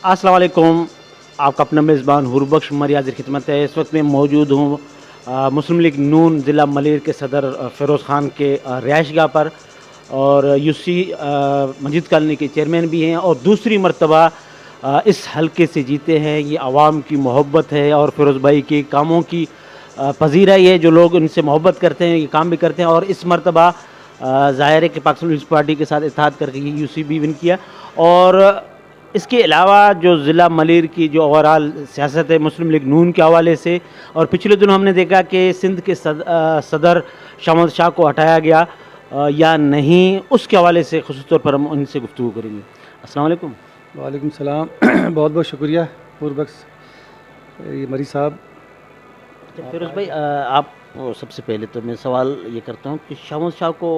अस्सलाम वालेकुम। आपका अपना मेज़बान हुरबख्श मरियाज़ खिदमत है। इस वक्त मैं मौजूद हूँ मुस्लिम लीग नून ज़िला मलिर के सदर फ़िरोज़ ख़ान के रिहाइशगाह पर, और यूसी मस्जिद कॉलोनी के चेयरमैन भी हैं और दूसरी मरतबा इस हलके से जीते हैं। ये आवाम की मोहब्बत है और फ़िरोज़ भाई के कामों की पज़ीराई है। जो लोग इनसे मोहब्बत करते हैं ये काम भी करते हैं, और इस मरतबा ज़ाहिर है कि पाकिस्तान पीपल्स पार्टी के साथ इत्तेहाद करके ये यूसी भी विन किया। और इसके अलावा जो ज़िला मलिर की जो ओवरऑल सियासत है मुस्लिम लीग नून के हवाले से, और पिछले दिनों हमने देखा कि सिंध के सदर शामद शाह को हटाया गया या नहीं, उसके हवाले से ख़ुसूस तौर पर हम उनसे गुफ्तगू करेंगे। अस्सलाम वालेकुम। वालेकुम सलाम। बहुत बहुत शुक्रिया हुरबख्श ये मरी साहब। फिरोज़ भाई, आप सबसे पहले तो मैं सवाल ये करता हूँ कि शामद शाह को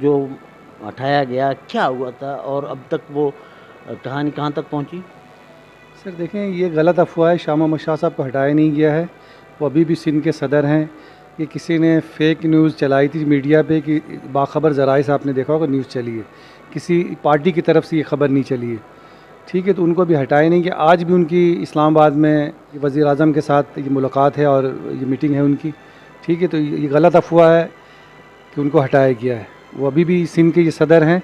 जो हटाया गया क्या हुआ था, और अब तक वो कहानी कहाँ तक पहुँची? सर देखें, ये गलत अफवाह है। शाह मोहम्मद शाह साहब को हटाया नहीं गया है, वो अभी भी सिंध के सदर हैं। ये किसी ने फेक न्यूज़ चलाई थी मीडिया पे कि बाखबर ज़राए से आपने देखा होगा न्यूज़ चली है, किसी पार्टी की तरफ से ये खबर नहीं चली है। ठीक है, तो उनको भी हटाया नहीं गया। आज भी उनकी इस्लामाबाद में वज़ीर आज़म के साथ ये मुलाकात है और ये मीटिंग है उनकी। ठीक है, तो ये गलत अफवाह है कि उनको हटाया गया है। वो अभी भी सिंध के ये सदर हैं,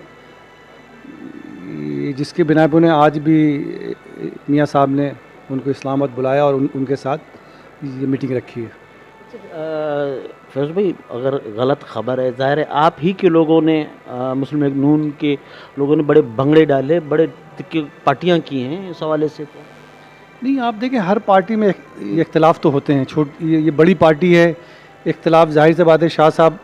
जिसके बिना पर उन्हें आज भी मियाँ साहब ने उनको इस्लामाबाद बुलाया और उनके साथ ये मीटिंग रखी है। फिरोज़ भाई, अगर गलत ख़बर है, ज़ाहिर है आप ही के लोगों ने मुस्लिम लीग नून के लोगों ने बड़े भंगड़े डाले, बड़े तिक्के पार्टियाँ की हैं इस हवाले से। तो नहीं, आप देखें हर पार्टी में इख्तलाफ तो होते हैं। ये बड़ी पार्टी है, इख्तलाफ ज़ाहिर सी बात है। शाह साहब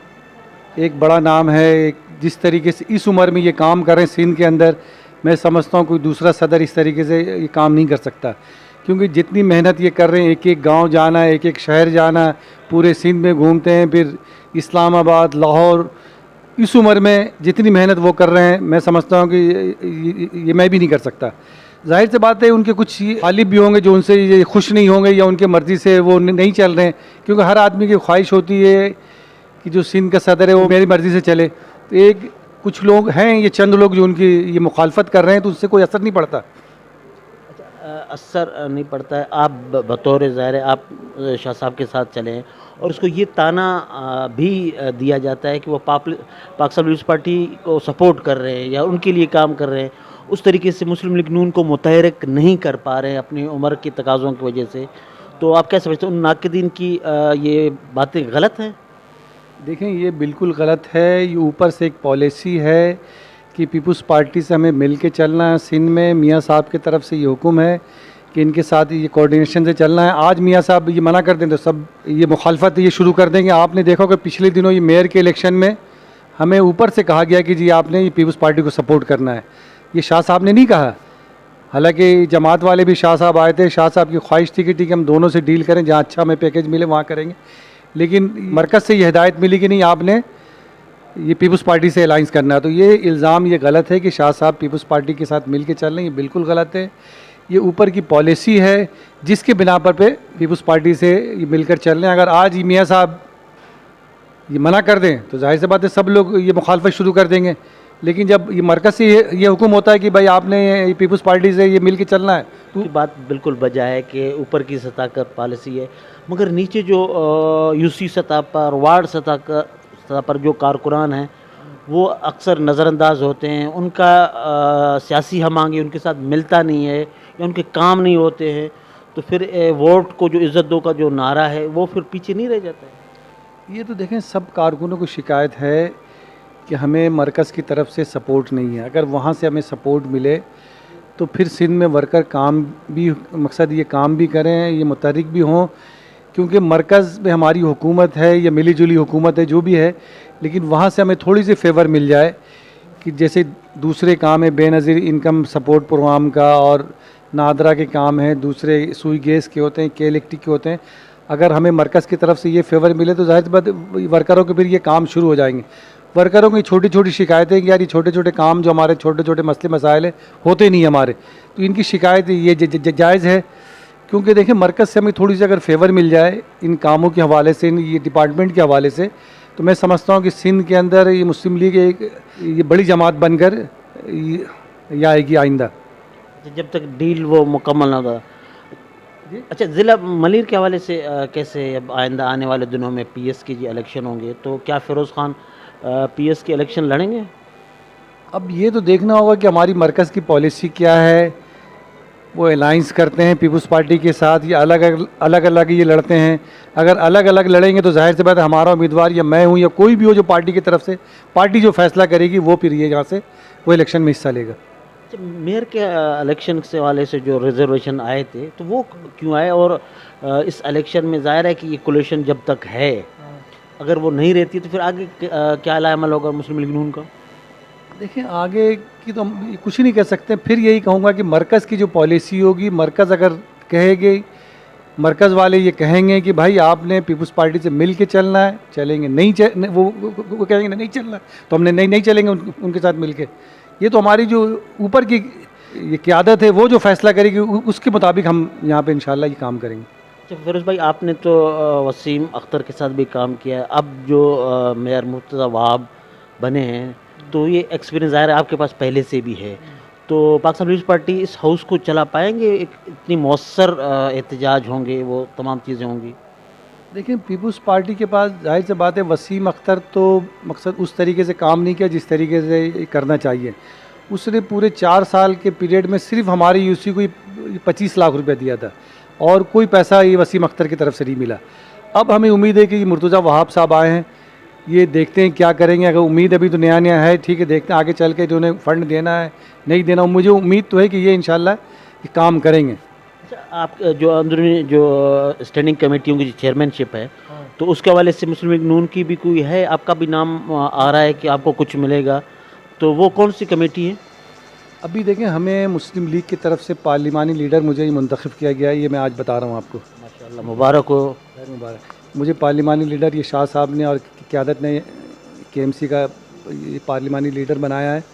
एक बड़ा नाम है, एक जिस तरीके से इस उम्र में ये काम कर रहे हैं सिंध के अंदर, मैं समझता हूँ कोई दूसरा सदर इस तरीके से ये काम नहीं कर सकता। क्योंकि जितनी मेहनत ये कर रहे हैं, एक एक गांव जाना, एक एक शहर जाना, पूरे सिंध में घूमते हैं, फिर इस्लामाबाद, लाहौर, इस उम्र में जितनी मेहनत वो कर रहे हैं, मैं समझता हूँ कि ये मैं भी नहीं कर सकता। जाहिर सी बात है उनके कुछ गालिब भी होंगे जो उनसे ये खुश नहीं होंगे या उनके मर्ज़ी से वो नहीं चल रहे हैं। क्योंकि हर आदमी की ख्वाहिश होती है कि जो सिंध का सदर है वो मेरी मर्ज़ी से चले। तो एक कुछ लोग हैं, ये चंद लोग जो उनकी ये मुखालफत कर रहे हैं, तो उससे कोई असर नहीं पड़ता। असर नहीं पड़ता है। आप बतौर ज़ाहिर आप शाह साहब के साथ चले हैं, और उसको ये ताना भी दिया जाता है कि वो पाकिस्तान पीपल्स पार्टी को सपोर्ट कर रहे हैं या उनके लिए काम कर रहे हैं, उस तरीके से मुस्लिम लीग नून को मुतहरिक नहीं कर पा रहे हैं अपनी उम्र के तकाज़ों की वजह से। तो आप क्या समझते हैं, उन नाक़िदीन की ये बातें गलत हैं? देखें, ये बिल्कुल गलत है। ये ऊपर से एक पॉलिसी है कि पीपल्स पार्टी से हमें मिल के चलना है। सिंध में मियाँ साहब की तरफ से ये हुक्म है कि इनके साथ ये कोऑर्डिनेशन से चलना है। आज मियाँ साहब ये मना कर दें तो सब ये मुखालफत ये शुरू कर देंगे। आपने देखा कि पिछले दिनों ये मेयर के इलेक्शन में हमें ऊपर से कहा गया कि जी आपने ये पीपल्स पार्टी को सपोर्ट करना है। ये शाह साहब ने नहीं कहा। हालांकि जमात वाले भी शाह साहब आए थे, शाह साहब की ख्वाहिश थी कि ठीक है हम दोनों से डील करें, जहाँ अच्छा हमें पैकेज मिले वहाँ करेंगे। लेकिन मरकज़ से ये हिदायत मिली कि नहीं आपने ये पीपल्स पार्टी से अलाइंस करना है। तो ये इल्ज़ाम ये गलत है कि शाह साहब पीपल्स पार्टी के साथ मिल के चल रहे हैं, ये बिल्कुल गलत है। ये ऊपर की पॉलिसी है जिसके बिना पर पे पीपल्स पार्टी से ये मिलकर चल रहे हैं। अगर आज मियाँ साहब ये मना कर दें तो जाहिर सी बात है सब लोग ये मुखालफत शुरू कर देंगे। लेकिन जब ये मरकज़ से ये हुक्म होता है कि भाई आपने ये पीपल्स पार्टी से ये मिल के चलना है, तो बात बिल्कुल बजा है कि ऊपर की सतह का पॉलिसी है, मगर नीचे जो यूसी सतह पर, वार्ड सतह पर जो कारकुनान हैं वो अक्सर नज़रअंदाज होते हैं। उनका सियासी हम आगे उनके साथ मिलता नहीं है या उनके काम नहीं होते हैं, तो फिर वोट को जो इज़्ज़त दो का जो नारा है वो फिर पीछे नहीं रह जाता है। ये तो देखें सब कारकुनों को शिकायत है कि हमें मरकज़ की तरफ से सपोर्ट नहीं है। अगर वहाँ से हमें सपोर्ट मिले तो फिर सिंध में वर्कर काम भी, मकसद ये काम भी करें, ये मुतहरिक भी हों। क्योंकि मरकज़ में हमारी हुकूमत है, ये मिली जुली हुकूमत है जो भी है, लेकिन वहाँ से हमें थोड़ी सी फेवर मिल जाए कि जैसे दूसरे काम है बेनज़ीर इनकम सपोर्ट प्रोग्राम का और नादरा के काम हैं, दूसरे सुई गैस के होते हैं, के इलेक्ट्रिक के होते हैं। अगर हमें मरकज़ की तरफ से ये फेवर मिले तो ज़ाहिर सी बात वर्करों के फिर ये काम शुरू हो जाएंगे। वर्करों की छोटी छोटी शिकायतें कि यार ये छोटे छोटे काम जो हमारे छोटे छोटे मसले मसाइल है होते नहीं हमारे, तो इनकी शिकायत ये जायज़ है। क्योंकि देखें मरकज़ से हमें थोड़ी सी अगर फेवर मिल जाए इन कामों के हवाले से, इन ये डिपार्टमेंट के हवाले से, तो मैं समझता हूँ कि सिंध के अंदर ये मुस्लिम लीग एक ये बड़ी जमात बनकर ये आएगी आइंदा। जब तक डील वो मुकम्मल ना होगा। जी। अच्छा, ज़िला मलिर के हवाले से कैसे अब आइंदा आने वाले दिनों में पीएस के जो इलेक्शन होंगे, तो क्या फ़िरोज़ ख़ान पीएस के इलेक्शन लड़ेंगे? अब ये तो देखना होगा कि हमारी मरकज़ की पॉलिसी क्या है। वो अलाइंस करते हैं पीपल्स पार्टी के साथ या अलग अलग ये लड़ते हैं। अगर अलग अलग लड़ेंगे तो जाहिर सी बात है हमारा उम्मीदवार या मैं हूँ या कोई भी हो जो पार्टी की तरफ से, पार्टी जो फैसला करेगी वो फिर ये यहाँ से वो इलेक्शन में हिस्सा लेगा। अच्छा, मेयर के इलेक्शन से वाले से जो रिजर्वेशन आए थे, तो वो क्यों आए? और इस इलेक्शन में ज़ाहिर है कि ये कोलिशन जब तक है, अगर वो नहीं रहती तो फिर आगे क्या लाएमल होगा मुस्लिम लीग नून का? देखिए आगे की तो हम कुछ ही नहीं कह सकते। फिर यही कहूँगा कि मरकज़ की जो पॉलिसी होगी, मरकज़ अगर कहेगी, मरकज़ वाले ये कहेंगे कि भाई आपने पीपल्स पार्टी से मिल के चलना है, चलेंगे। वो कहेंगे नहीं चलना है, तो हमने नहीं चलेंगे उनके साथ मिल के। ये तो हमारी जो ऊपर की ये क़यादत है वो जो फैसला करेगी उसके मुताबिक हम यहाँ पे इंशाल्लाह ये काम करेंगे। अच्छा फिरोज़ भाई, आपने तो वसीम अख्तर के साथ भी काम किया है, अब जो मेयर मुर्तज़ा वहाब बने हैं, तो ये एक्सपीरियंस ज़ाहिर है आपके पास पहले से भी है, तो पाकिस्तान पीपल्स पार्टी इस हाउस को चला पाएंगे? इतनी मौसर एहतजाज होंगे, वो तमाम चीज़ें होंगी। देखिए पीपल्स पार्टी के पास जाहिर सी बात है वसीम अख्तर तो मकसद उस तरीके से काम नहीं किया जिस तरीके से करना चाहिए। उसने पूरे 4 साल के पीरियड में सिर्फ हमारी यूसी को 25 लाख रुपया दिया था और कोई पैसा ये वसीम अख्तर की तरफ से नहीं मिला। अब हमें उम्मीद है कि मुर्तज़ा वहाब साहब आए हैं, ये देखते हैं क्या करेंगे। अगर उम्मीद अभी तो नया नया है, ठीक है, देखते हैं आगे चल के जो उन्हें फ़ंड देना है नहीं देना। मुझे उम्मीद तो है कि ये इंशाल्लाह ये काम करेंगे। अच्छा, आप जो अंदरूनी जो स्टैंडिंग कमेटियों की जो चेयरमैनशिप है, तो उसके हवाले से मुस्लिम लीग नून की भी कोई है? आपका भी नाम आ रहा है कि आपको कुछ मिलेगा, तो वो कौन सी कमेटी है? अभी देखें, हमें मुस्लिम लीग की तरफ से पार्लिमानी लीडर मुझे ही मुंतखब किया गया है, ये मैं आज बता रहा हूँ आपको। माशाल्लाह, मुबारक हो। खैर मुबारक। मुझे पार्लिमानी लीडर ये शाह साहब ने और क़यादत ने केएमसी का ये पार्लिमानी लीडर बनाया है।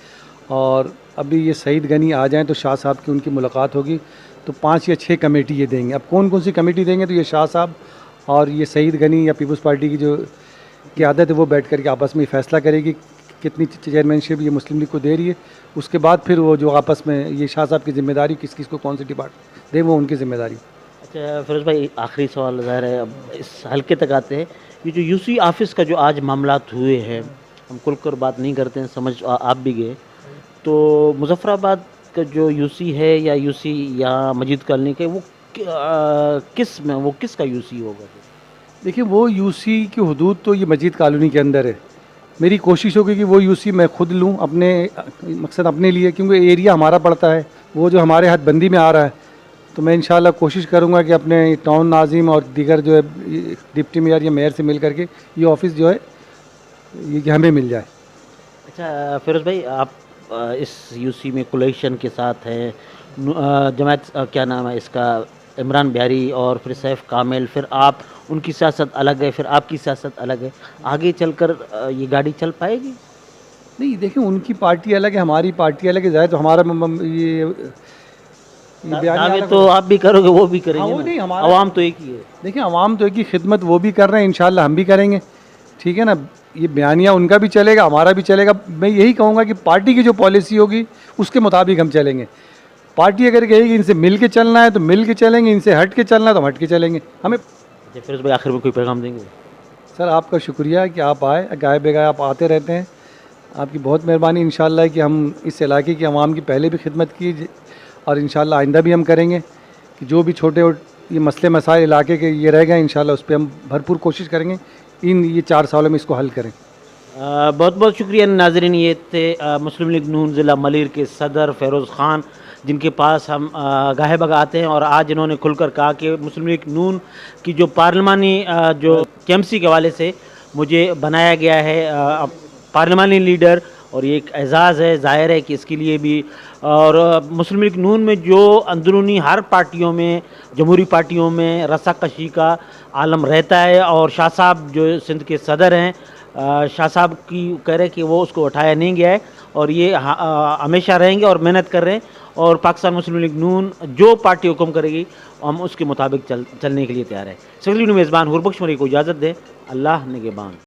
और अभी ये सईद गनी आ जाएं तो शाह साहब की उनकी मुलाकात होगी, तो 5 या 6 कमेटी ये देंगे। अब कौन कौन सी कमेटी देंगे, तो ये शाह साहब और ये सईद गनी या पीपल्स पार्टी की जो क़यादत है वो बैठ कर के आपस में फैसला करेगी कितनी चेयरमैनशिप ये मुस्लिम लीग को दे रही है। उसके बाद फिर वो जो आपस में ये शाह साहब की जिम्मेदारी किस किस को कौन सी डिपार्ट दे, वो उनकी जिम्मेदारी। अच्छा फिरोज़ भाई, आखिरी सवाल ज़ाहिर है अब इस हल्के तक आते हैं। ये जो यूसी ऑफिस का जो आज मामलात हुए हैं, हम खुलकर बात नहीं करते हैं, समझ आप भी गए, तो मुजफ्फराबाद का जो यूसी है या यूसी या मजीद कॉलोनी का, वो किसका यूसी होगा? देखिए वो यूसी की हदूद तो ये मजीद कॉलोनी के अंदर है। मेरी कोशिश होगी कि वो यूसी मैं खुद लूँ अपने मकसद अपने लिए, क्योंकि एरिया हमारा पड़ता है, वो जो हमारे हदबंदी में आ रहा है। तो मैं इंशाल्लाह कोशिश करूँगा कि अपने टाउन नाजिम और दीगर जो है डिप्टी मेयर या मेयर से मिल करके ये ऑफ़िस जो है ये हमें मिल जाए। अच्छा फिरोज़ भाई, आप इस यूसी में कोलिशन के साथ हैं, जमात क्या नाम है इसका, इमरान बिहारी और फिर सैफ कामिल, फिर आप, उनकी सियासत अलग है, फिर आपकी सियासत अलग है, आगे चलकर ये गाड़ी चल पाएगी? नहीं देखिए, उनकी पार्टी अलग है, हमारी पार्टी अलग है। ज़ाहिर तो हमारा ये दावे तो आप भी करोगे, वो भी करेंगे। हाँ, वो नहीं, हमारा अवाम तो एक ही है। देखिए अवाम तो एक ही खिदमत वो भी कर रहे हैं, इंशाल्लाह हम भी करेंगे, ठीक है ना। ये बयानिया उनका भी चलेगा, हमारा भी चलेगा। मैं यही कहूँगा कि पार्टी की जो पॉलिसी होगी उसके मुताबिक हम चलेंगे। पार्टी अगर कहेगी इनसे मिल के चलना है तो मिल के चलेंगे, इनसे हट के चलना है तो हम हट के चलेंगे। हमें फिरोज़ भाई, आखिर में कोई पैगाम देंगे? सर आपका शुक्रिया कि आप आए, गाय बेगाए आप आते रहते हैं, आपकी बहुत मेहरबानी। इंशाल्लाह कि हम इस इलाके की आवाम की पहले भी खिदमत की और इंशाल्लाह आइंदा भी हम करेंगे कि जो भी छोटे ये मसले मसाइल इलाके के ये रह गए, इंशाल्लाह उस पर हम भरपूर कोशिश करेंगे ये 4 सालों में इसको हल करें। बहुत बहुत शुक्रिया नाज़रीन। ये थे मुस्लिम लीग नून ज़िला मलिर के सदर फ़िरोज़ ख़ान, जिनके पास हम गाहे बगा आते हैं, और आज इन्होंने खुलकर कहा कि मुस्लिम लीग नून की जो पार्लिमानी जो केएमसी के हवाले से मुझे बनाया गया है पार्लिमानी लीडर, और ये एक एज़ाज़ है, ज़ाहिर है कि इसके लिए भी। और मुस्लिम लीग नून में जो अंदरूनी हर पार्टियों में, जमहूरी पार्टियों में रस्साकशी का आलम रहता है, और शाह साहब जो सिंध के सदर हैं, शाह साहब की कह रहे कि वो उसको उठाया नहीं गया है, और ये हमेशा रहेंगे और मेहनत कर रहे हैं। और पाकिस्तान मुस्लिम लीग नून जो पार्टी हुक्म करेगी हम उसके मुताबिक चलने के लिए तैयार है। सगली मेज़बान हुरबख्श मरी को इजाज़त दें। अल्लाह निगहबान।